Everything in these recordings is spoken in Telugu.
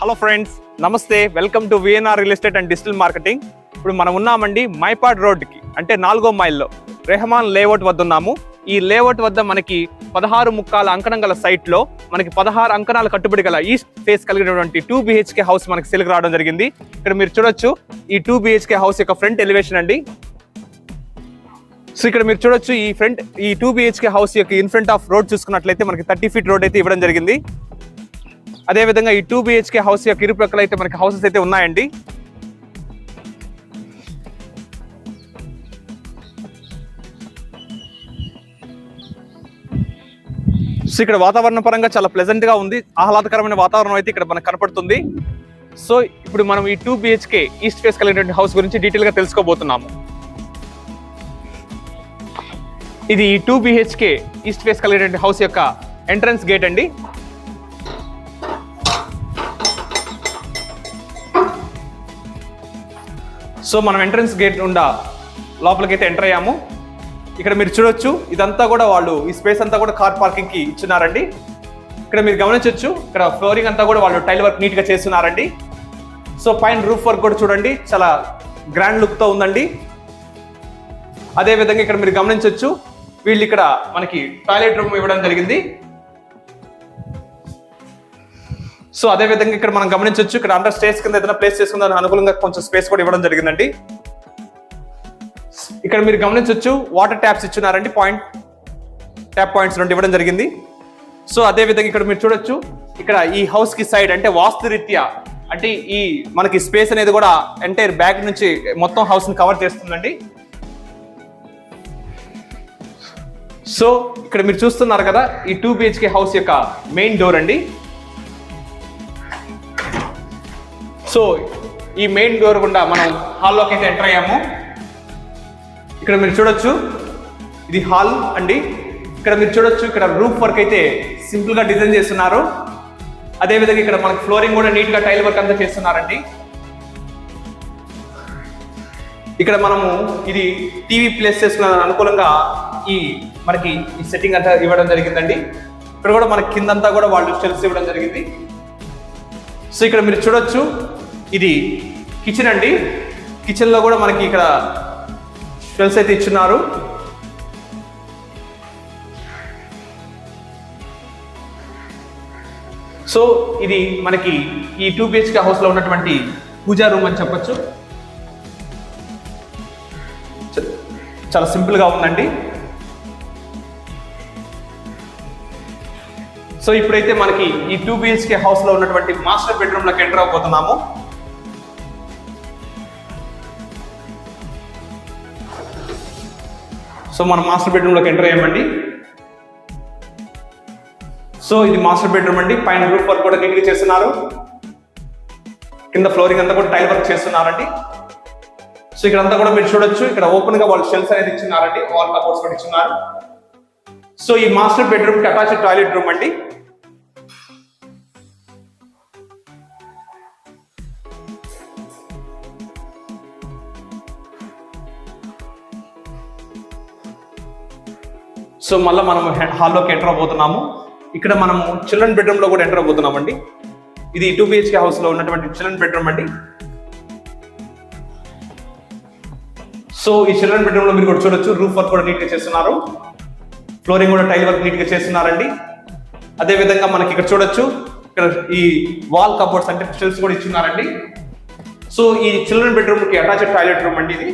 హలో ఫ్రెండ్స్, నమస్తే. Welcome to VNR real estate and digital marketing. ఇప్పుడు మనం ఉన్నామండి మైపాడ్ రోడ్కి, అంటే 4వ మైల్లో రెహమాన్ లేఅవుట్ వద్ద ఉన్నాము. ఈ లేఅవుట్ వద్ద మనకి 16 ముక్కాల అంకణం గల సైట్లో మనకి 16 అంకణాలు కట్టుబడి గల ఈస్ట్ ఫేస్ కలిగినటువంటి 2 BHK హౌస్ మనకి సేల్కి రావడం జరిగింది. ఇక్కడ మీరు చూడొచ్చు ఈ 2 BHK హౌస్ యొక్క ఫ్రంట్ ఎలివేషన్ అండి. సో ఇక్కడ మీరు చూడొచ్చు ఈ 2 BHK హౌస్ యొక్క ఇన్ ఫ్రంట్ ఆఫ్ రోడ్ చూసుకున్నట్లయితే మనకి 30 ఫీట్ రోడ్ అయితే ఇవ్వడం జరిగింది. అదేవిధంగా ఈ 2 BHK హౌస్ యొక్క ఇరుప్రక్కల అయితే మనకి హౌసెస్ అయితే ఉన్నాయండి. సో ఇక్కడ వాతావరణ పరంగా చాలా ప్లెజెంట్ గా ఉంది, ఆహ్లాదకరమైన వాతావరణం అయితే ఇక్కడ మనకు కనపడుతుంది. సో ఇప్పుడు మనం ఈ 2 BHK ఈస్ట్ ఫేస్ కలిగినటువంటి హౌస్ గురించి డీటెయిల్ గా తెలుసుకోబోతున్నాము. ఇది ఈ 2 BHK ఈస్ట్ ఫేస్ కలిగినటువంటి హౌస్ యొక్క ఎంట్రన్స్ గేట్ అండి. సో మనం ఎంట్రన్స్ గేట్ ఉండా లోపలికైతే ఎంటర్ అయ్యాము. ఇక్కడ మీరు చూడొచ్చు ఇదంతా కూడా వాళ్ళు ఈ స్పేస్ అంతా కూడా కార్ పార్కింగ్ కి ఇచ్చినారండి. ఇక్కడ మీరు గమనించవచ్చు, ఇక్కడ ఫ్లోరింగ్ అంతా కూడా వాళ్ళు టైల్ వర్క్ నీట్ గా చేస్తున్నారండి. సో పైన రూఫ్ వర్క్ కూడా చూడండి, చాలా గ్రాండ్ లుక్ తో ఉందండి. అదే విధంగా ఇక్కడ మీరు గమనించవచ్చు, వీళ్ళు ఇక్కడ మనకి టాయిలెట్ రూమ్ ఇవ్వడం జరిగింది. సో అదే విధంగా ఇక్కడ మనం గమనించవచ్చు, ఇక్కడ అండర్ స్టేర్స్ కింద ఏదైనా ప్లేస్ చేసుకుందానికి అనుకూలంగా కొంచెం స్పేస్ కూడా ఇవ్వడం జరిగిందండి. ఇక్కడ మీరు గమనించవచ్చు, వాటర్ ట్యాప్స్ ఇచ్చున్నారండి, ట్యాప్ పాయింట్స్ 2 ఇవ్వడం జరిగింది. సో అదే విధంగా ఇక్కడ మీరు చూడొచ్చు, ఇక్కడ ఈ హౌస్ కి సైడ్ అంటే వాస్తురీత్యా అంటే ఈ మనకి స్పేస్ అనేది కూడా ఎంటైర్ బ్యాక్ నుంచి మొత్తం హౌస్ ని కవర్ చేస్తుందండి. సో ఇక్కడ మీరు చూస్తున్నారు కదా, ఈ 2 BHK హౌస్ యొక్క మెయిన్ డోర్ అండి. సో ఈ మెయిన్ డోర్ గుండా మనం హాల్లోకి అయితే ఎంటర్ అయ్యాము. ఇక్కడ మీరు చూడొచ్చు, ఇది హాల్ అండి. ఇక్కడ మీరు చూడొచ్చు, ఇక్కడ రూఫ్ వర్క్ అయితే సింపుల్ గా డిజైన్ చేస్తున్నారు. అదే విధంగా ఇక్కడ మనకి ఫ్లోరింగ్ కూడా నీట్ గా టైల్ వర్క్ అంతా చేస్తున్నారండి. ఇక్కడ మనము ఇది టీవీ ప్లేస్ చేసుకున్న అనుకూలంగా మనకి ఈ సెట్టింగ్ అంతా ఇవ్వడం జరిగిందండి. ఇక్కడ కూడా మనకి కిందంతా కూడా వాళ్ళు షెల్ఫ్స్ ఇవ్వడం జరిగింది. సో ఇక్కడ మీరు చూడొచ్చు, ఇది కిచెన్ అండి. కిచెన్ లో కూడా మనకి ఇక్కడ షెల్ఫ్స్ అయితే ఇచ్చున్నారు. సో ఇది మనకి ఈ 2 BHK హౌస్ లో ఉన్నటువంటి పూజా రూమ్ అని చెప్పొచ్చు. చాలా సింపుల్ గా ఉందండి. సో ఇప్పుడైతే మనకి ఈ 2 BHK హౌస్ లో ఉన్నటువంటి మాస్టర్ బెడ్రూమ్ లోకి ఎంటర్ అవబోతున్నాము. సో మనం మాస్టర్ బెడ్రూమ్ లోకి ఎంటర్ అయ్యామండి. సో ఇది మాస్టర్ బెడ్రూమ్ అండి. పైన రూఫ్ వర్క్ కూడా నీట్ గా చేస్తున్నారు, కింద ఫ్లోరింగ్ అంతా కూడా టైల్ వర్క్ చేస్తున్నారండి. సో ఇక్కడ అంతా కూడా మీరు చూడొచ్చు, ఇక్కడ ఓపెన్ గా వాళ్ళు షెల్ఫ్స్ అనేది ఇచ్చినారండి, వాల్ కబోర్డ్స్ కూడా ఇచ్చిన్నారు. సో ఈ మాస్టర్ బెడ్రూమ్ కి అటాచ్డ్ టాయిలెట్ రూమ్ అండి. సో మళ్ళీ మనం హాల్లోకి ఎంటర్ అవబోతున్నాము. ఇక్కడ మనము చిల్డ్రన్ బెడ్రూమ్ లో కూడా ఎంటర్ అవబోతున్నామండి. ఇది 2 BHK హౌస్ లో ఉన్నటువంటి చిల్డ్రన్ బెడ్రూమ్ అండి. సో ఈ చిల్డ్రన్ బెడ్రూమ్ లో మీరు కూడా చూడొచ్చు, రూఫ్ వర్క్ కూడా నీట్ గా చేస్తున్నారు, ఫ్లోరింగ్ కూడా టైల్ వర్క్ నీట్ గా చేస్తున్నారండి. అదే విధంగా మనకి ఇక్కడ చూడొచ్చు, ఇక్కడ ఈ వాల్ కబోర్డ్స్ అంటే షెల్ఫ్స్ కూడా ఇచ్చున్నారండి. సో ఈ చిల్డ్రన్ బెడ్రూమ్ కి అటాచ్డ్ టాయిలెట్ రూమ్ అండి ఇది.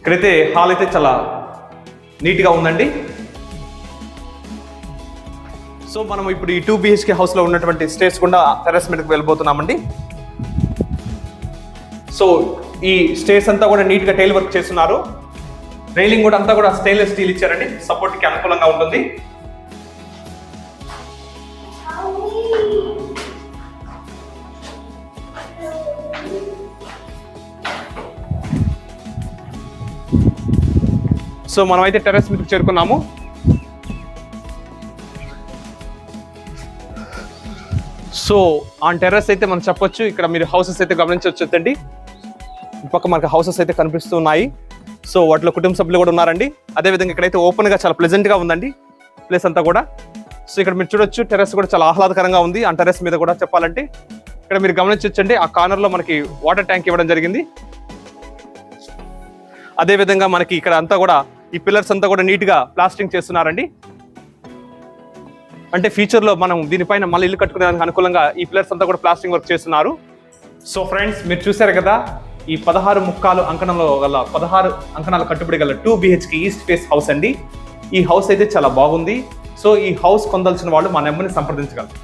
ఇక్కడైతే హాల్ అయితే చాలా నీట్గా ఉందండి. సో మనం ఇప్పుడు ఈ 2 BHK హౌస్ లో ఉన్నటువంటి స్టేర్స్ గుండా టెర్రస్ మీదకి వెళ్ళిపోతున్నామండి. సో ఈ స్టేర్స్ అంతా కూడా నీట్ గా టైల్ వర్క్ చేస్తున్నారు. రైలింగ్ కూడా అంతా కూడా స్టెయిన్లెస్ స్టీల్ ఇచ్చారండి, సపోర్ట్ కి అనుకూలంగా ఉంటుంది. సో మనమైతే టెర్రస్ మీదకి చేరుకున్నాము. సో ఆన్ టెర్రస్ అయితే మనం చెప్పొచ్చు, ఇక్కడ మీరు హౌసెస్ అయితే గమనించవచ్చండి. పక్క మనకు హౌసెస్ అయితే కనిపిస్తూ ఉన్నాయి. సో వాటిలో కుటుంబ సభ్యులు కూడా ఉన్నారండి. అదేవిధంగా ఇక్కడైతే ఓపెన్గా చాలా ప్లెజెంట్గా ఉందండి ప్లేస్ అంతా కూడా. సో ఇక్కడ మీరు చూడొచ్చు, టెర్రస్ కూడా చాలా ఆహ్లాదకరంగా ఉంది. ఆ టెర్రస్ మీద కూడా చెప్పాలంటే ఇక్కడ మీరు గమనించవచ్చండి, ఆ కార్నర్లో మనకి వాటర్ ట్యాంక్ ఇవ్వడం జరిగింది. అదేవిధంగా మనకి ఇక్కడ అంతా కూడా ఈ పిల్లర్స్ అంతా కూడా నీట్గా ప్లాస్టింగ్ చేస్తున్నారండి. అంటే ఫ్యూచర్లో మనం దీనిపైన మళ్ళీ ఇల్లు కట్టుకునేందుకు అనుకూలంగా ఈ పిల్లర్స్ అంతా కూడా ప్లాస్టింగ్ వర్క్ చేస్తున్నారు. సో ఫ్రెండ్స్, మీరు చూసారు కదా, ఈ 16 ముక్కాలు అంకణంలో గల 16 అంకణాల కట్టుబడి గల 2 BHK ఈస్ట్ ఫేస్ హౌస్ అండి. ఈ హౌస్ అయితే చాలా బాగుంది. సో ఈ హౌస్ పొందాల్సిన వాళ్ళు మా నెంబర్ని సంప్రదించగలరు.